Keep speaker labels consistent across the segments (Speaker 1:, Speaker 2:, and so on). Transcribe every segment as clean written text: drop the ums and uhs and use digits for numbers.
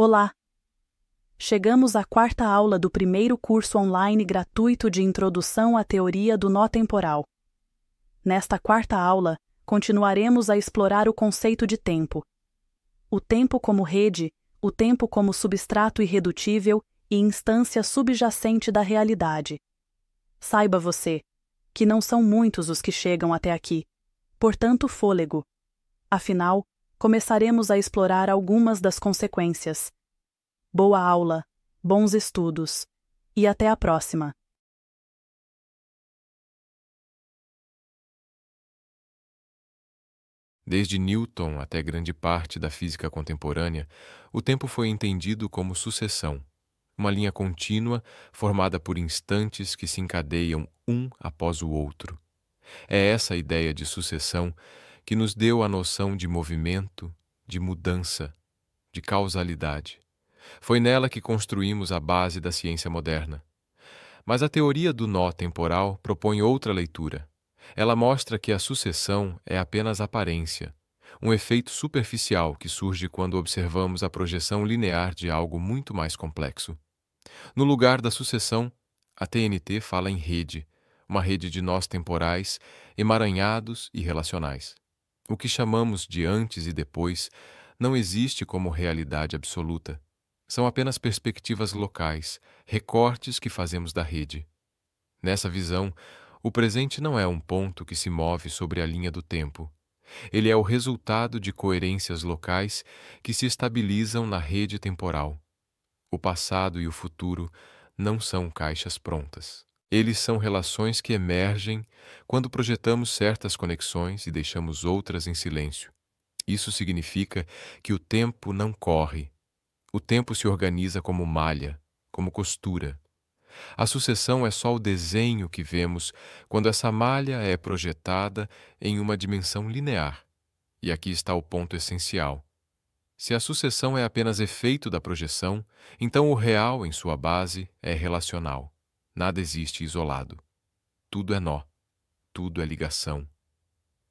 Speaker 1: Olá! Chegamos à quarta aula do primeiro curso online gratuito de Introdução à Teoria do Nó Temporal. Nesta quarta aula, continuaremos a explorar o conceito de tempo. O tempo como rede, o tempo como substrato irredutível e instância subjacente da realidade. Saiba você, que não são muitos os que chegam até aqui, portanto fôlego. Afinal, começaremos a explorar algumas das consequências. Boa aula, bons estudos, e até a próxima!
Speaker 2: Desde Newton até grande parte da física contemporânea, o tempo foi entendido como sucessão, uma linha contínua formada por instantes que se encadeiam um após o outro. É essa a ideia de sucessão que nos deu a noção de movimento, de mudança, de causalidade. Foi nela que construímos a base da ciência moderna. Mas a teoria do nó temporal propõe outra leitura. Ela mostra que a sucessão é apenas aparência, um efeito superficial que surge quando observamos a projeção linear de algo muito mais complexo. No lugar da sucessão, a TNT fala em rede, uma rede de nós temporais, emaranhados e relacionais. O que chamamos de antes e depois não existe como realidade absoluta. São apenas perspectivas locais, recortes que fazemos da rede. Nessa visão, o presente não é um ponto que se move sobre a linha do tempo. Ele é o resultado de coerências locais que se estabilizam na rede temporal. O passado e o futuro não são caixas prontas. Eles são relações que emergem quando projetamos certas conexões e deixamos outras em silêncio. Isso significa que o tempo não corre. O tempo se organiza como malha, como costura. A sucessão é só o desenho que vemos quando essa malha é projetada em uma dimensão linear. E aqui está o ponto essencial. Se a sucessão é apenas efeito da projeção, então o real, em sua base, é relacional. Nada existe isolado. Tudo é nó. Tudo é ligação.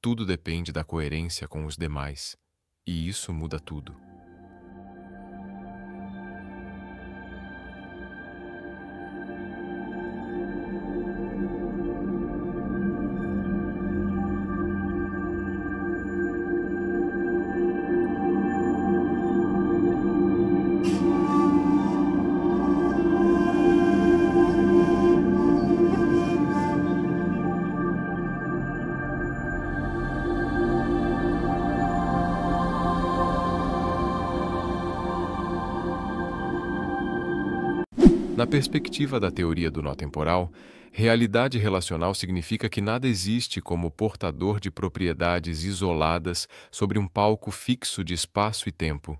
Speaker 2: Tudo depende da coerência com os demais. E isso muda tudo. Na perspectiva da teoria do nó temporal, realidade relacional significa que nada existe como portador de propriedades isoladas sobre um palco fixo de espaço e tempo.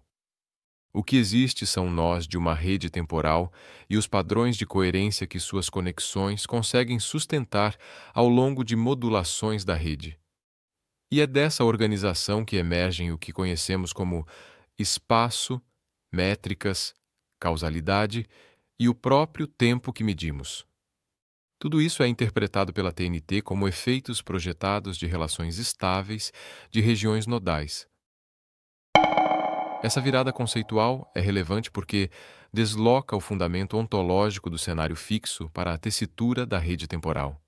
Speaker 2: O que existe são nós de uma rede temporal e os padrões de coerência que suas conexões conseguem sustentar ao longo de modulações da rede. E é dessa organização que emergem o que conhecemos como espaço, métricas, causalidade e o próprio tempo que medimos. Tudo isso é interpretado pela TNT como efeitos projetados de relações estáveis de regiões nodais. Essa virada conceitual é relevante porque desloca o fundamento ontológico do cenário fixo para a tessitura da rede temporal.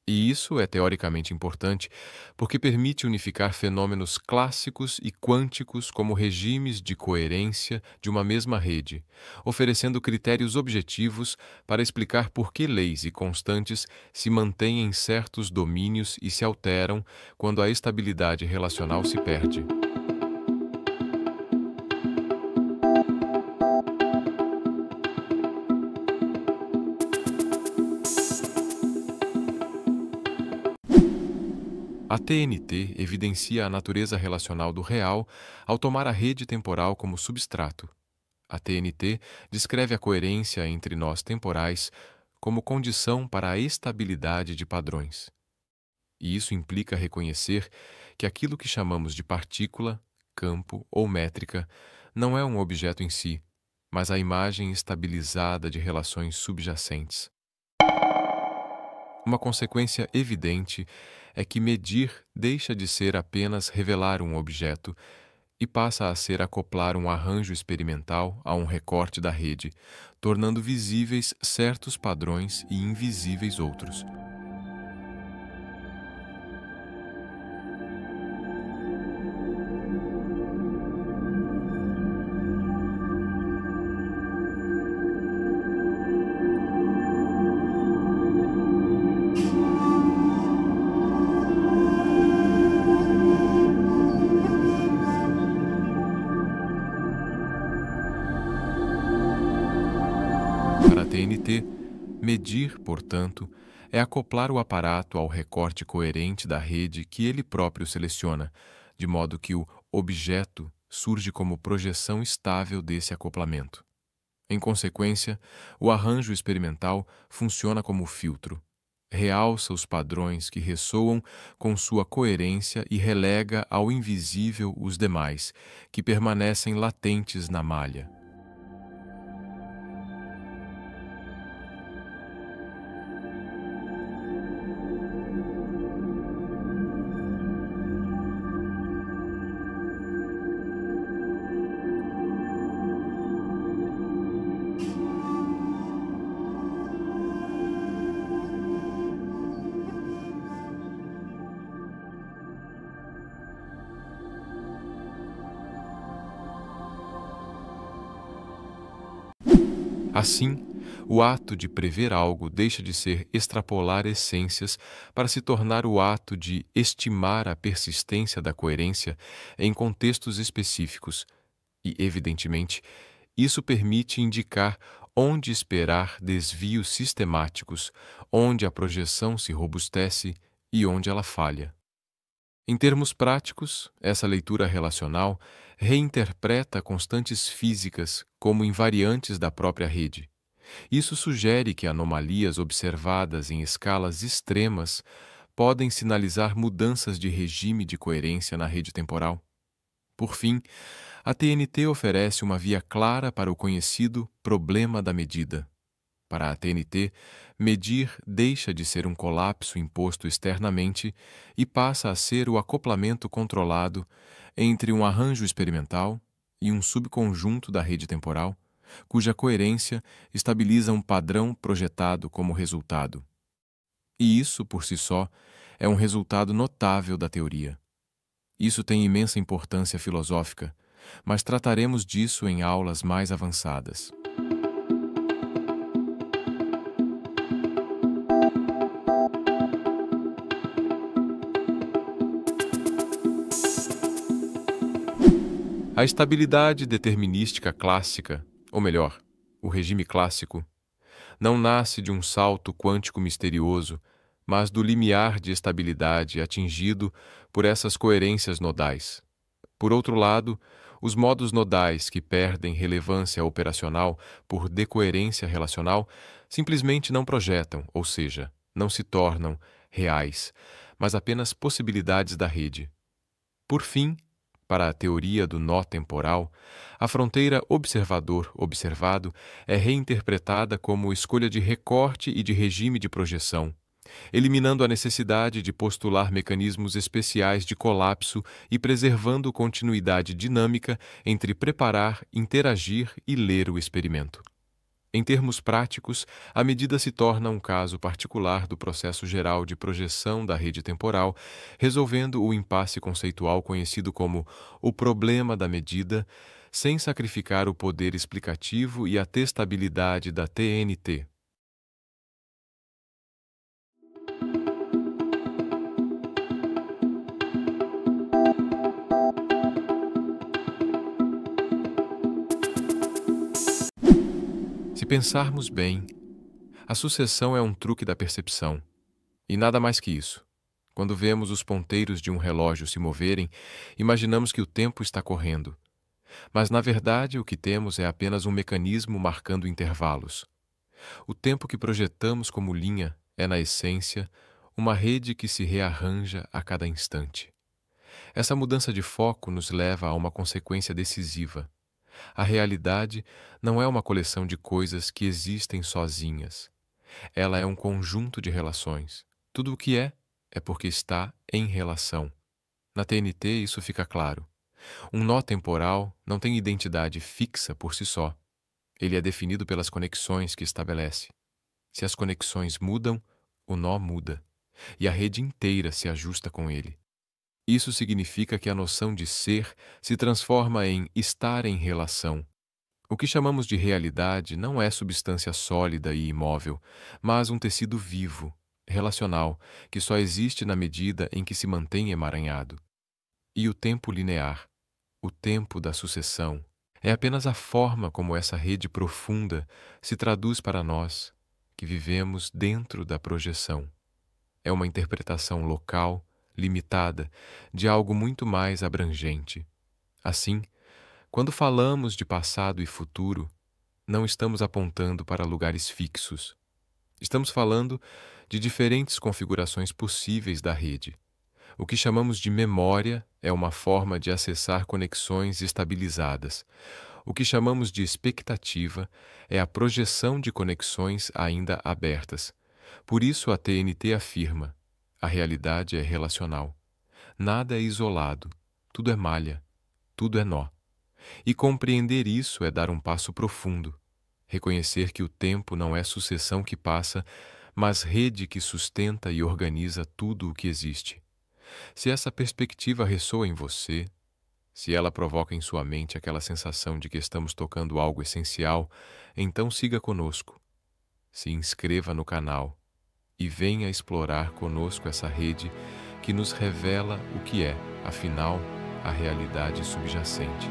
Speaker 2: E isso é teoricamente importante porque permite unificar fenômenos clássicos e quânticos como regimes de coerência de uma mesma rede, oferecendo critérios objetivos para explicar por que leis e constantes se mantêm em certos domínios e se alteram quando a estabilidade relacional se perde. A TNT evidencia a natureza relacional do real ao tomar a rede temporal como substrato. A TNT descreve a coerência entre nós temporais como condição para a estabilidade de padrões. E isso implica reconhecer que aquilo que chamamos de partícula, campo ou métrica não é um objeto em si, mas a imagem estabilizada de relações subjacentes. Uma consequência evidente é que medir deixa de ser apenas revelar um objeto e passa a ser acoplar um arranjo experimental a um recorte da rede, tornando visíveis certos padrões e invisíveis outros. Para a TNT, medir, portanto, é acoplar o aparato ao recorte coerente da rede que ele próprio seleciona, de modo que o objeto surge como projeção estável desse acoplamento. Em consequência, o arranjo experimental funciona como filtro. Realça os padrões que ressoam com sua coerência e relega ao invisível os demais, que permanecem latentes na malha. Assim, o ato de prever algo deixa de ser extrapolar essências para se tornar o ato de estimar a persistência da coerência em contextos específicos e, evidentemente, isso permite indicar onde esperar desvios sistemáticos, onde a projeção se robustece e onde ela falha. Em termos práticos, essa leitura relacional reinterpreta constantes físicas como invariantes da própria rede. Isso sugere que anomalias observadas em escalas extremas podem sinalizar mudanças de regime de coerência na rede temporal. Por fim, a TNT oferece uma via clara para o conhecido problema da medida. Para a TNT, medir deixa de ser um colapso imposto externamente e passa a ser o acoplamento controlado entre um arranjo experimental e um subconjunto da rede temporal, cuja coerência estabiliza um padrão projetado como resultado. E isso, por si só, é um resultado notável da teoria. Isso tem imensa importância filosófica, mas trataremos disso em aulas mais avançadas. A estabilidade determinística clássica, ou melhor, o regime clássico, não nasce de um salto quântico misterioso, mas do limiar de estabilidade atingido por essas coerências nodais. Por outro lado, os modos nodais que perdem relevância operacional por decoerência relacional simplesmente não projetam, ou seja, não se tornam reais, mas apenas possibilidades da rede. Por fim, para a teoria do nó temporal, a fronteira observador-observado é reinterpretada como escolha de recorte e de regime de projeção, eliminando a necessidade de postular mecanismos especiais de colapso e preservando continuidade dinâmica entre preparar, interagir e ler o experimento. Em termos práticos, a medida se torna um caso particular do processo geral de projeção da rede temporal, resolvendo o impasse conceitual conhecido como o problema da medida, sem sacrificar o poder explicativo e a testabilidade da TNT. Se pensarmos bem, a sucessão é um truque da percepção, e nada mais que isso. Quando vemos os ponteiros de um relógio se moverem, imaginamos que o tempo está correndo. Mas, na verdade, o que temos é apenas um mecanismo marcando intervalos. O tempo que projetamos como linha é, na essência, uma rede que se rearranja a cada instante. Essa mudança de foco nos leva a uma consequência decisiva. A realidade não é uma coleção de coisas que existem sozinhas. Ela é um conjunto de relações. Tudo o que é porque está em relação. Na TNT isso fica claro. Um nó temporal não tem identidade fixa por si só. Ele é definido pelas conexões que estabelece. Se as conexões mudam, o nó muda, e a rede inteira se ajusta com ele. Isso significa que a noção de ser se transforma em estar em relação. O que chamamos de realidade não é substância sólida e imóvel, mas um tecido vivo, relacional, que só existe na medida em que se mantém emaranhado. E o tempo linear, o tempo da sucessão, é apenas a forma como essa rede profunda se traduz para nós, que vivemos dentro da projeção. É uma interpretação local, limitada, de algo muito mais abrangente. Assim, quando falamos de passado e futuro, não estamos apontando para lugares fixos. Estamos falando de diferentes configurações possíveis da rede. O que chamamos de memória é uma forma de acessar conexões estabilizadas. O que chamamos de expectativa é a projeção de conexões ainda abertas. Por isso a TNT afirma: a realidade é relacional. Nada é isolado, tudo é malha, tudo é nó. E compreender isso é dar um passo profundo. Reconhecer que o tempo não é sucessão que passa, mas rede que sustenta e organiza tudo o que existe. Se essa perspectiva ressoa em você, se ela provoca em sua mente aquela sensação de que estamos tocando algo essencial, então siga conosco. Se inscreva no canal e venha explorar conosco essa rede que nos revela o que é, afinal, a realidade subjacente.